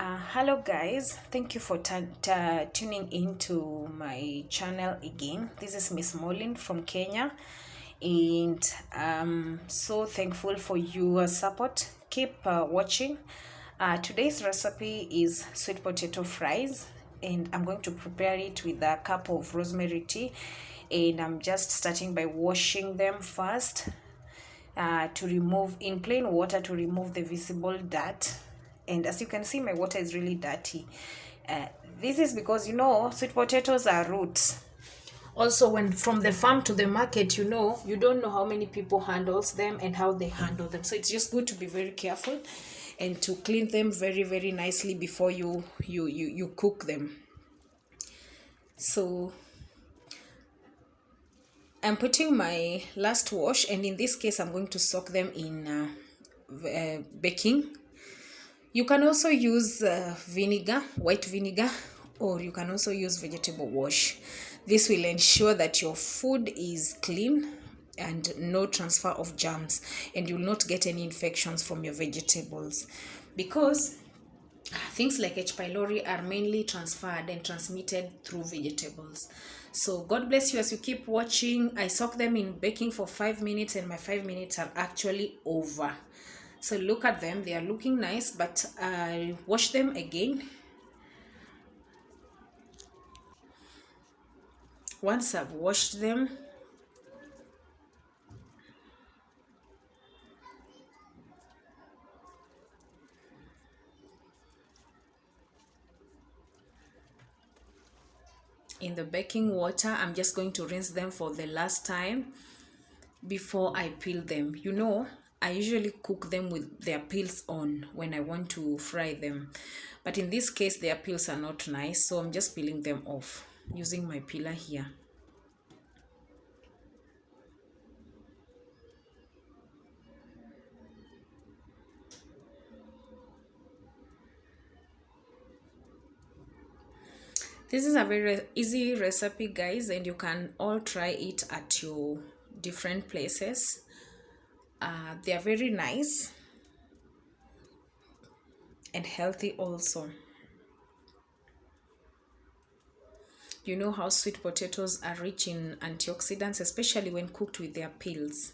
Hello guys, thank you for tuning in to my channel again. This is Miss Molin from Kenya, and I'm so thankful for your support. Keep watching. Today's recipe is sweet potato fries, and I'm going to prepare it with a cup of rosemary tea, and I'm just starting by washing them first to remove in plain water to remove the visible dirt. And as you can see, my water is really dirty. uh, this is because sweet potatoes are roots. Also, when from the farm to the market, you don't know how many people handles them and how they handle them, so it's just good to be very careful and to clean them very very nicely before you cook them. So I'm putting my last wash, and in this case I'm going to soak them in baking. You can also use vinegar, white vinegar, or you can also use vegetable wash. This will ensure that your food is clean and no transfer of germs, and you will not get any infections from your vegetables, because things like H. pylori are mainly transferred and transmitted through vegetables. So God bless you as you keep watching. I soak them in baking for 5 minutes, and my 5 minutes are actually over. So look at them, they are looking nice, but I wash them again. Once I've washed them, in the baking water, I'm just going to rinse them for the last time before I peel them. I usually cook them with their peels on when I want to fry them, but in this case their peels are not nice, so I'm just peeling them off using my peeler here. This is a very easy recipe, guys, and you can all try it at your different places. They are very nice and healthy also. You know how sweet potatoes are rich in antioxidants, especially when cooked with their peels.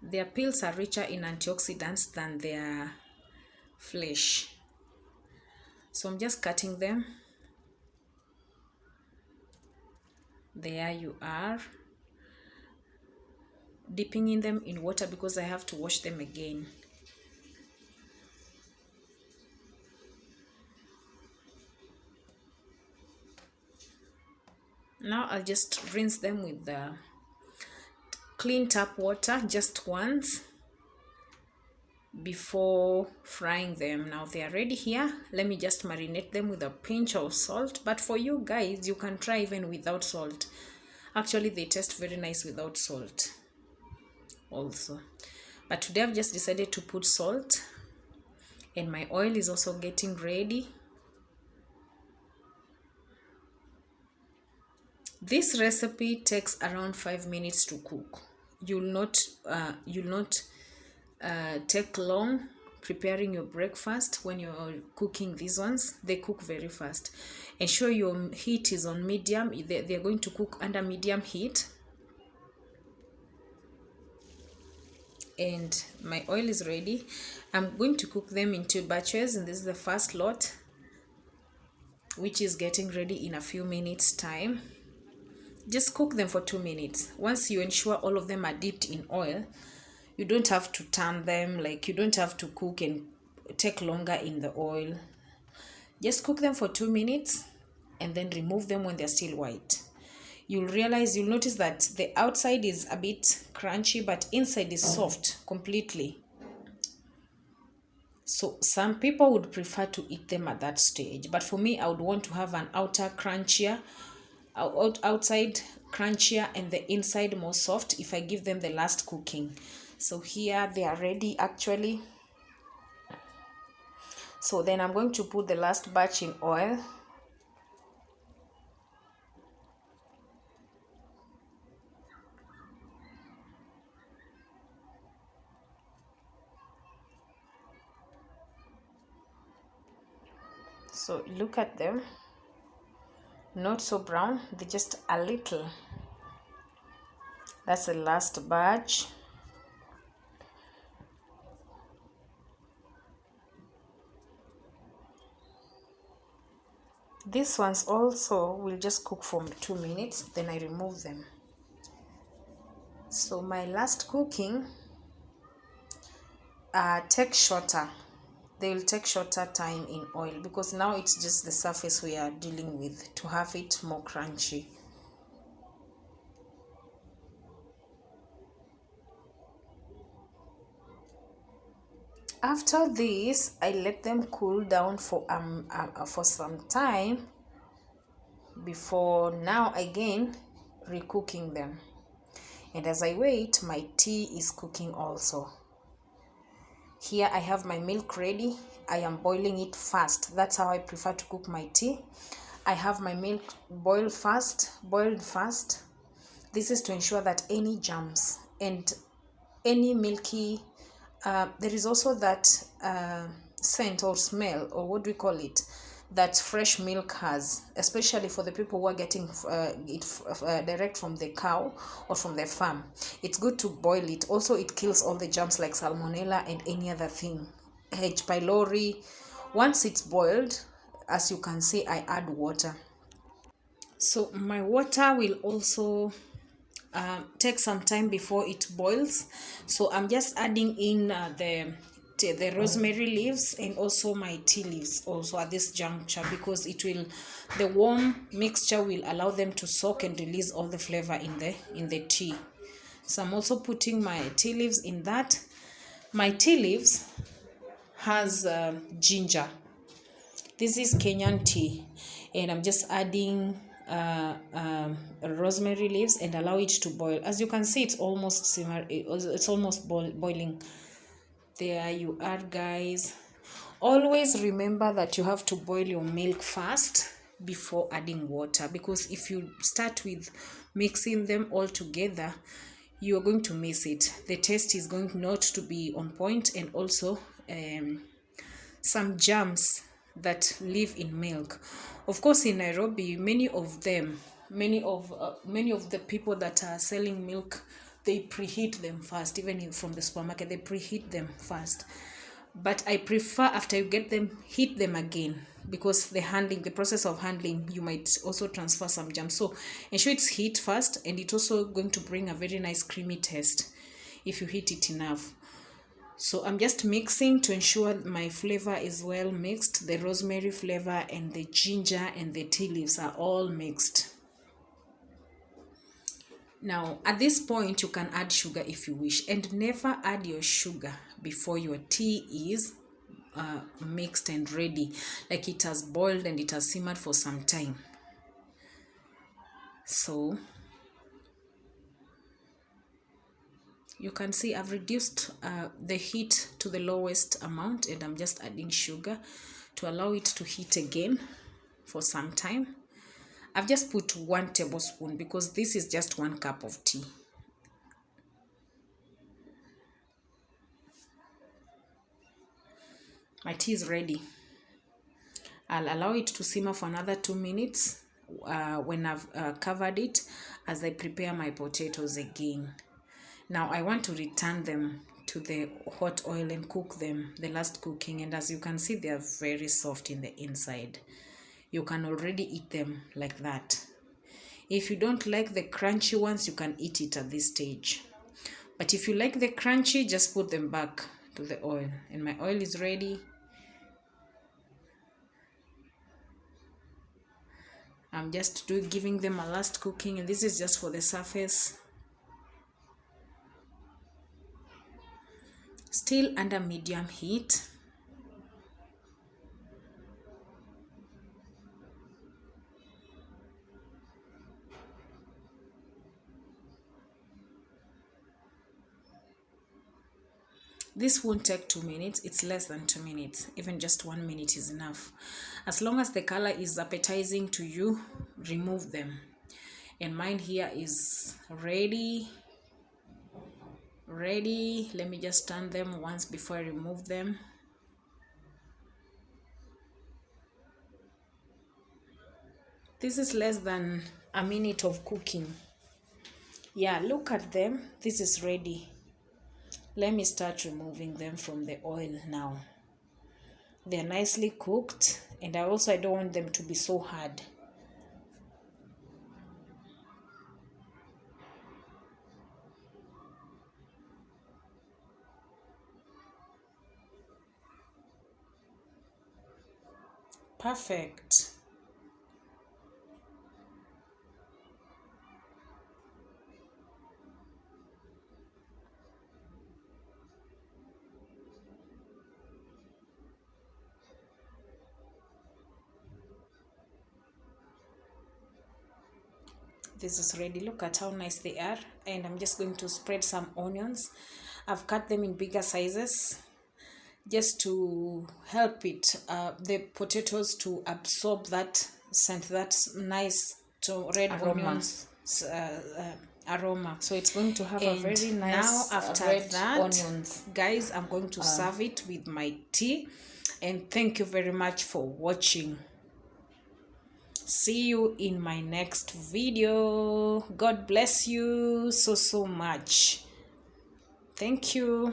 Their peels are richer in antioxidants than their flesh. So I'm just cutting them. There you are. Dipping in them in water because I have to wash them again. Now I'll just rinse them with the clean tap water just once before frying them. Now they are ready here. Let me just marinate them with a pinch of salt, but for you guys, you can try even without salt. Actually, they taste very nice without salt also, but today I've just decided to put salt, and my oil is also getting ready. This recipe takes around 5 minutes to cook. You'll not take long preparing your breakfast. When you're cooking these ones, they cook very fast. Ensure your heat is on medium. They're going to cook under medium heat. And my oil is ready. I'm going to cook them in 2 batches, and this is the first lot, which is getting ready in a few minutes time. Just cook them for 2 minutes. Once you ensure all of them are dipped in oil, you don't have to turn them, like you don't have to cook and take longer in the oil. Just cook them for 2 minutes and then remove them when they're still white. You'll notice that the outside is a bit crunchy, but inside is soft completely. So some people would prefer to eat them at that stage, but for me, I would want to have an outside crunchier and the inside more soft if I give them the last cooking. So here they are ready actually. So then I'm going to put the last batch in oil. So look at them, not so brown, they're just a little. That's the last batch. These ones also will just cook for 2 minutes, then I remove them. So my last cooking take shorter. They will take shorter time in oil because now it's just the surface we are dealing with to have it more crunchy. After this, I let them cool down for some time before now again recooking them. And as I wait, my tea is cooking also. Here I have my milk ready. I am boiling it fast. That's how I prefer to cook my tea. I have my milk boiled fast. This is to ensure that any germs and any milky, there is also that scent or smell, or what do we call it, that fresh milk has, especially for the people who are getting it direct from the cow or from the farm. It's good to boil it. Also, it kills all the germs like salmonella and any other thing, H. pylori. Once it's boiled, as you can see, I add water. So my water will also take some time before it boils. So I'm just adding in the rosemary leaves and also my tea leaves also at this juncture, because the warm mixture will allow them to soak and release all the flavor in the tea. So I'm also putting my tea leaves in that. My tea leaves has ginger. This is Kenyan tea, and I'm just adding rosemary leaves and allow it to boil. As you can see, it's almost boiling. There you are, guys. Always remember that you have to boil your milk first before adding water, because if you start with mixing them all together, you are going to miss it. The taste is going not to be on point, and also some germs that live in milk. Of course, in Nairobi, many of the people that are selling milk, they preheat them first. Even from the supermarket, they preheat them first. But I prefer, after you get them, heat them again, because the process of handling, you might also transfer some germs. So ensure it's heat first, and it's also going to bring a very nice creamy taste if you heat it enough. So I'm just mixing to ensure my flavor is well mixed. The rosemary flavor and the ginger and the tea leaves are all mixed. Now, at this point, you can add sugar if you wish, and never add your sugar before your tea is mixed and ready, like it has boiled and it has simmered for some time. So you can see I've reduced the heat to the lowest amount, and I'm just adding sugar to allow it to heat again for some time. I've just put 1 tablespoon because this is just 1 cup of tea. My tea is ready. I'll allow it to simmer for another 2 minutes when I've covered it, as I prepare my potatoes again. Now I want to return them to the hot oil and cook them, the last cooking, and as you can see, they are very soft in the inside. You can already eat them like that. If you don't like the crunchy ones, you can eat it at this stage. But if you like the crunchy, just put them back to the oil. And my oil is ready. I'm just giving them a last cooking, and this is just for the surface. Still under medium heat. This won't take 2 minutes, it's less than 2 minutes. Even just 1 minute is enough. As long as the color is appetizing to you, remove them. And mine here is ready. Let me just turn them once before I remove them. This is less than a minute of cooking. Yeah, look at them. This is ready. Let me start removing them from the oil now. They're nicely cooked, and I don't want them to be so hard. Perfect. This is ready. Look at how nice they are. And I'm just going to spread some onions. I've cut them in bigger sizes just to help the potatoes to absorb that scent, that nice red onions aroma. So it's going to have a very nice now after red that onions. Guys, I'm going to serve it with my tea, and thank you very much for watching. See you in my next video. God bless you so much. Thank you.